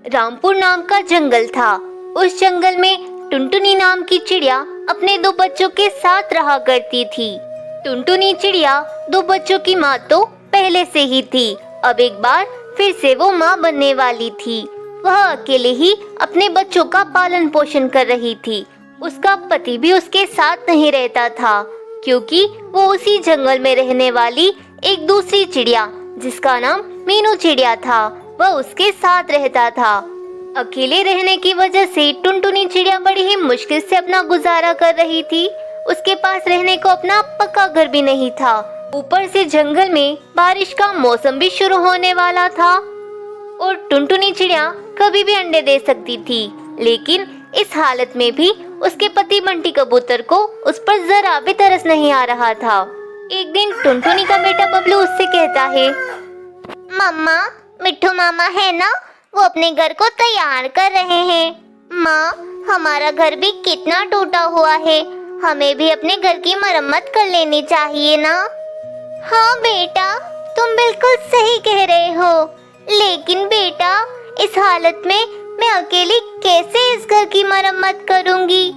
रामपुर नाम का जंगल था। उस जंगल में टुनटुनी नाम की चिड़िया अपने दो बच्चों के साथ रहा करती थी। टुनटुनी चिड़िया दो बच्चों की माँ तो पहले से ही थी। अब एक बार फिर से वो माँ बनने वाली थी। वह अकेले ही अपने बच्चों का पालन पोषण कर रही थी। उसका पति भी उसके साथ नहीं रहता था, क्योंकि वो उसी जंगल में रहने वाली एक दूसरी चिड़िया जिसका नाम मीनू चिड़िया था, वह उसके साथ रहता था। अकेले रहने की वजह से टुनटुनी चिड़िया बड़ी ही मुश्किल से अपना गुजारा कर रही थी। उसके पास रहने को अपना पक्का घर भी नहीं था। ऊपर से जंगल में बारिश का मौसम भी शुरू होने वाला था और टुनटुनी चिड़िया कभी भी अंडे दे सकती थी। लेकिन इस हालत में भी उसके पति बंटी कबूतर को उस पर जरा भी तरस नहीं आ रहा था। एक दिन टुनटुनी का बेटा बबलू उससे कहता है, मम्मा, मिट्ठू मामा है ना, वो अपने घर को तैयार कर रहे हैं। माँ, हमारा घर भी कितना टूटा हुआ है, हमें भी अपने घर की मरम्मत कर लेनी चाहिए ना। हाँ बेटा, तुम बिल्कुल सही कह रहे हो, लेकिन बेटा इस हालत में मैं अकेली कैसे इस घर की मरम्मत करूंगी।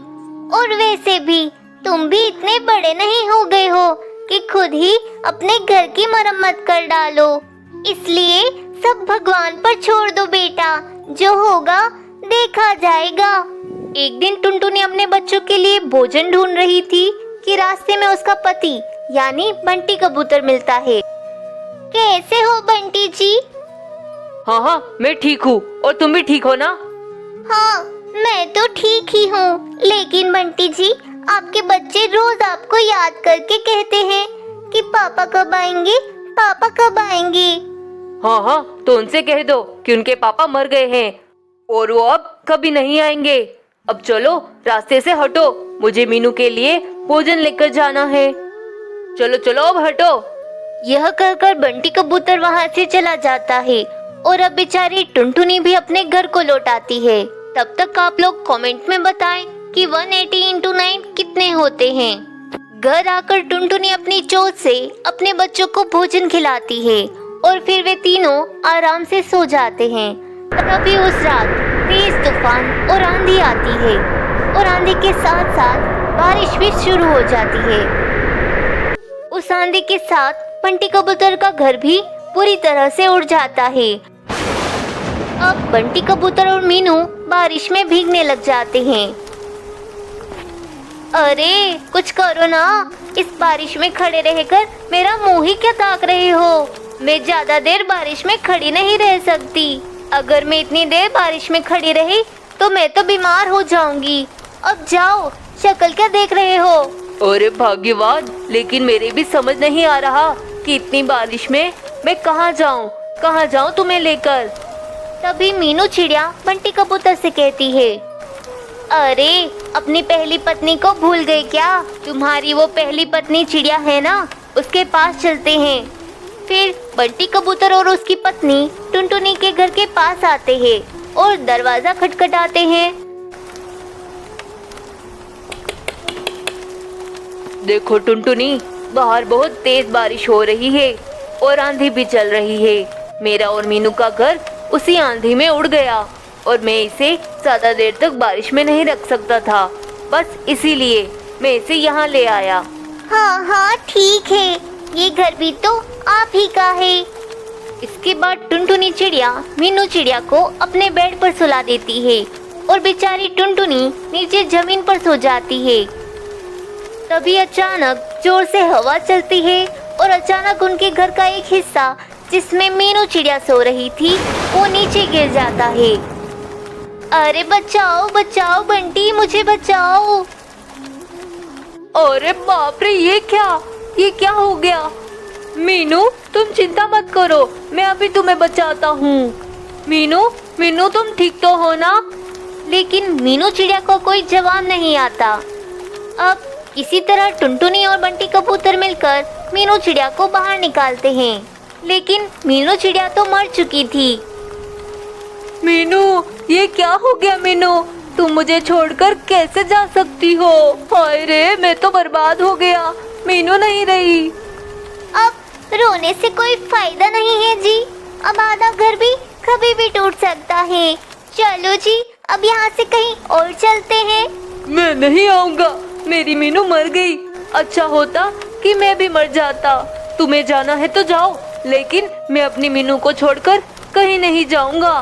और वैसे भी तुम भी इतने बड़े नहीं हो गए हो कि खुद ही अपने घर की मरम्मत कर डालो। इसलिए सब भगवान पर छोड़ दो बेटा, जो होगा देखा जाएगा। एक दिन टुनटुनी अपने बच्चों के लिए भोजन ढूंढ रही थी कि रास्ते में उसका पति यानी बंटी कबूतर मिलता है। कैसे हो बंटी जी? हाँ, मैं ठीक हूँ। और तुम भी ठीक हो ना? हाँ, मैं तो ठीक ही हूँ, लेकिन बंटी जी, आपके बच्चे रोज आपको याद करके कहते हैं कि पापा कब आएंगे, पापा कब आएंगे। हाँ, तो उनसे कह दो कि उनके पापा मर गए हैं और वो अब कभी नहीं आएंगे। अब चलो रास्ते से हटो, मुझे मीनू के लिए भोजन लेकर जाना है। चलो चलो अब हटो। यह कहकर बंटी कबूतर वहाँ से चला जाता है और अब बेचारी टुनटुनी भी अपने घर को लौट आती है। तब तक आप लोग कमेंट में बताएं कि 180 into 9 कितने होते हैं। घर आकर टुनटुनी अपनी चोंच से अपने बच्चों को भोजन खिलाती है और फिर वे तीनों आराम से सो जाते हैं। तभी उस रात तेज तूफान और आंधी आती है और आंधी के साथ साथ बारिश भी शुरू हो जाती है। उस आंधी के साथ बंटी कबूतर का घर भी पूरी तरह से उड़ जाता है। अब बंटी कबूतर और मीनू बारिश में भीगने लग जाते हैं। अरे कुछ करो ना, इस बारिश में खड़े रहकर मेरा मुंह ही क्या ताक रहे हो। मैं ज्यादा देर बारिश में खड़ी नहीं रह सकती। अगर मैं इतनी देर बारिश में खड़ी रही तो मैं तो बीमार हो जाऊंगी। अब जाओ, शक्ल क्या देख रहे हो। अरे भाग्यवान, लेकिन मेरे भी समझ नहीं आ रहा कि इतनी बारिश में मैं कहाँ जाऊँ तुम्हें लेकर। तभी मीनू चिड़िया बंटी कबूतर से कहती है, अरे अपनी पहली पत्नी को भूल गए क्या? तुम्हारी वो पहली पत्नी चिड़िया है ना, उसके पास चलते हैं। फिर बंटी कबूतर और उसकी पत्नी टुनटुनी के घर के पास आते हैं और दरवाजा खटखटाते हैं। देखो टुनटुनी, बाहर बहुत तेज बारिश हो रही है और आंधी भी चल रही है। मेरा और मीनू का घर उसी आंधी में उड़ गया और मैं इसे ज्यादा देर तक बारिश में नहीं रख सकता था। बस इसीलिए मैं इसे यहाँ ले आया। हाँ, ठीक है, ये घर भी तो आप ही का है। इसके बाद टुनटुनी चिड़िया मीनू चिड़िया को अपने बेड पर सुला देती है और बेचारी टुनटुनी नीचे जमीन पर सो जाती है। तभी अचानक जोर से हवा चलती है और अचानक उनके घर का एक हिस्सा जिसमें मीनू चिड़िया सो रही थी वो नीचे गिर जाता है। अरे बचाओ बचाओ बंटी, मुझे बचाओ। अरे बाप रे, ये क्या हो गया? मीनू तुम चिंता मत करो, मैं अभी तुम्हें बचाता हूँ। मीनू तुम ठीक तो हो ना? लेकिन मीनू चिड़िया को कोई जवाब नहीं आता। अब किसी तरह टुनटुनी और बंटी कबूतर मिलकर मीनू चिड़िया को बाहर निकालते हैं, लेकिन मीनू चिड़िया तो मर चुकी थी। मीनू, ये क्या हो गया? मीनू तुम मुझे छोड़कर कैसे जा सकती हो? हाय रे, मैं तो बर्बाद हो गया, मीनू नहीं रही। अब रोने से कोई फायदा नहीं है जी, अब आधा घर भी कभी भी टूट सकता है। चलो जी, अब यहाँ से कहीं और चलते हैं। मैं नहीं आऊंगा, मेरी मीनू मर गई। अच्छा होता कि मैं भी मर जाता। तुम्हें जाना है तो जाओ, लेकिन मैं अपनी मीनू को छोड़कर कहीं नहीं जाऊंगा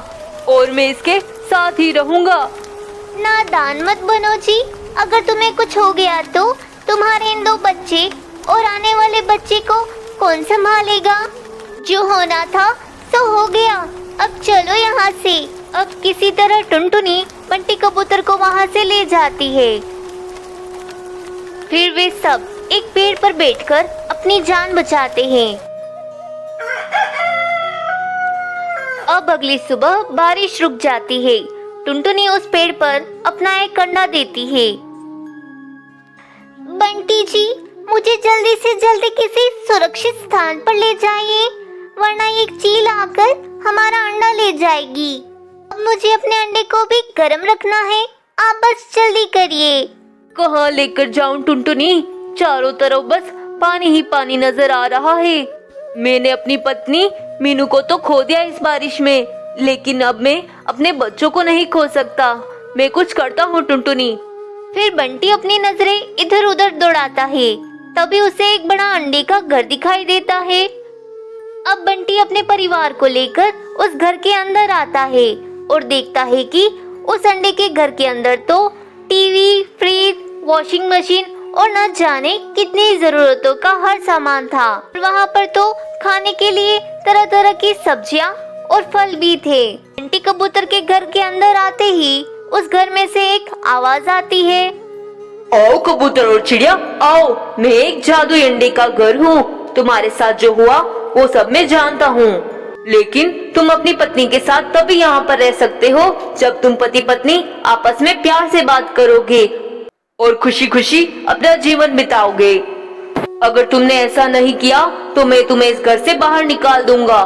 और मैं इसके साथ ही रहूंगा। नादान मत बनो जी, अगर तुम्हें कुछ हो गया तो तुम्हारे इन 2 बच्चे और आने वाले बच्चे को कौन संभालेगा? जो होना था सो हो गया, अब चलो यहाँ से। अब किसी तरह टुनटुनी बंटी कबूतर को वहाँ से ले जाती है। फिर वे सब एक पेड़ पर बैठकर अपनी जान बचाते हैं। अब अगली सुबह बारिश रुक जाती है। टुनटुनी उस पेड़ पर अपना एक कंडा देती है। बंटी जी, मुझे जल्दी से जल्दी किसी सुरक्षित स्थान पर ले जाइए, वरना एक चील आकर हमारा अंडा ले जाएगी। अब मुझे अपने अंडे को भी गर्म रखना है, आप बस जल्दी करिए। कहाँ लेकर जाऊं टुनटुनी? चारों तरफ बस पानी ही पानी नजर आ रहा है। मैंने अपनी पत्नी मीनू को तो खो दिया इस बारिश में, लेकिन अब मैं अपने बच्चों को नहीं खो सकता। मैं कुछ करता हूँ टुनटुनी। फिर बंटी अपनी नजरें इधर उधर दौड़ाता है। तभी उसे एक बड़ा अंडे का घर दिखाई देता है। अब बंटी अपने परिवार को लेकर उस घर के अंदर आता है और देखता है कि उस अंडे के घर के अंदर तो टीवी, फ्रिज, वॉशिंग मशीन और न जाने कितनी जरूरतों का हर सामान था। वहाँ पर तो खाने के लिए तरह तरह की सब्जियाँ और फल भी थे। बंटी कबूतर के घर के अंदर आते ही उस घर में से एक आवाज आती है। आओ कबूतर और चिड़िया आओ, मैं एक जादुई अंडे का घर हूँ। तुम्हारे साथ जो हुआ वो सब मैं जानता हूँ, लेकिन तुम अपनी पत्नी के साथ तभी यहाँ पर रह सकते हो जब तुम पति पत्नी आपस में प्यार से बात करोगे और खुशी खुशी अपना जीवन बिताओगे। अगर तुमने ऐसा नहीं किया तो मैं तुम्हें इस घर से बाहर निकाल दूंगा।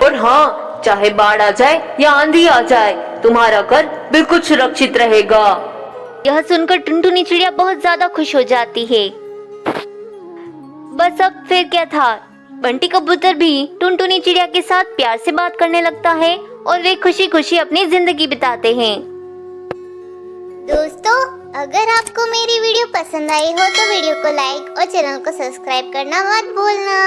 और हाँ, चाहे बाढ़ आ जाए या आंधी आ जाए, तुम्हारा घर बिल्कुल सुरक्षित रहेगा। यह सुनकर टुनटुनी चिड़िया बहुत ज्यादा खुश हो जाती है। बस अब फिर क्या था, बंटी कबूतर भी टुनटुनी चिड़िया के साथ प्यार से बात करने लगता है और वे खुशी खुशी अपनी जिंदगी बिताते हैं। दोस्तों, अगर आपको मेरी वीडियो पसंद आई हो तो वीडियो को लाइक और चैनल को सब्सक्राइब करना मत भूलना।